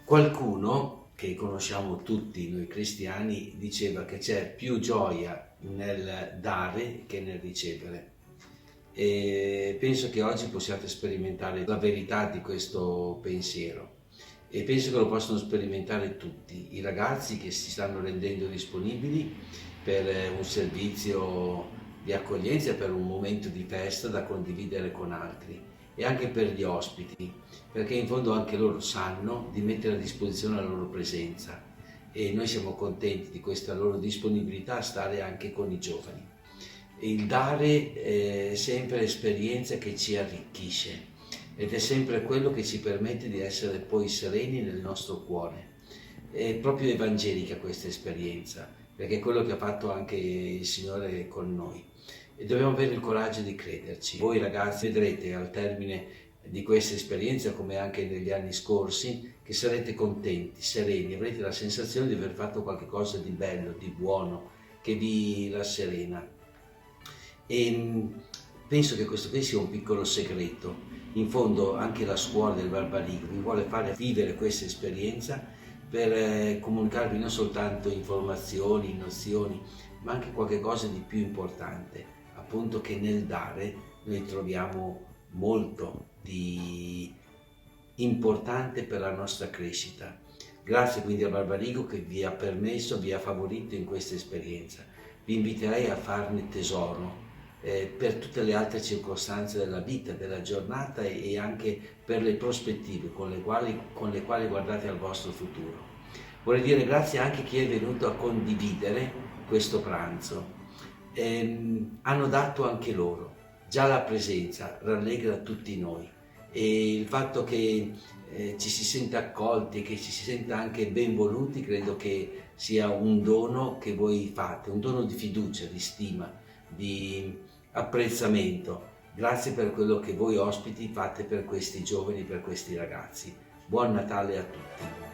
Qualcuno che conosciamo tutti noi cristiani diceva che c'è più gioia nel dare che nel ricevere, e penso che oggi possiate sperimentare la verità di questo pensiero, e penso che lo possono sperimentare tutti i ragazzi che si stanno rendendo disponibili per un servizio di accoglienza, per un momento di festa da condividere con altri, e anche per gli ospiti, perché in fondo anche loro sanno di mettere a disposizione la loro presenza, e noi siamo contenti di questa loro disponibilità a stare anche con i giovani. Il dare è sempre esperienza che ci arricchisce, ed è sempre quello che ci permette di essere poi sereni nel nostro cuore. È proprio evangelica questa esperienza, perché è quello che ha fatto anche il Signore con noi, e dobbiamo avere il coraggio di crederci. Voi ragazzi vedrete al termine di questa esperienza, come anche negli anni scorsi, che sarete contenti, sereni, avrete la sensazione di aver fatto qualcosa di bello, di buono, che vi rasserena. E penso che questo qui sia un piccolo segreto. In fondo anche la scuola del Barbarigo vi vuole fare vivere questa esperienza per comunicarvi non soltanto informazioni, nozioni, ma anche qualche cosa di più importante, appunto che nel dare noi troviamo molto di importante per la nostra crescita. Grazie quindi al Barbarigo che vi ha permesso, vi ha favorito in questa esperienza. Vi inviterei a farne tesoro per tutte le altre circostanze della vita, della giornata, e anche per le prospettive con le quali guardate al vostro futuro. Vorrei dire grazie anche a chi è venuto a condividere questo pranzo. Hanno dato anche loro. Già la presenza rallegra tutti noi, e il fatto che ci si senta accolti e che ci si senta anche ben voluti credo che sia un dono che voi fate, un dono di fiducia, di stima, di apprezzamento. Grazie per quello che voi ospiti fate per questi giovani, per questi ragazzi. Buon Natale a tutti.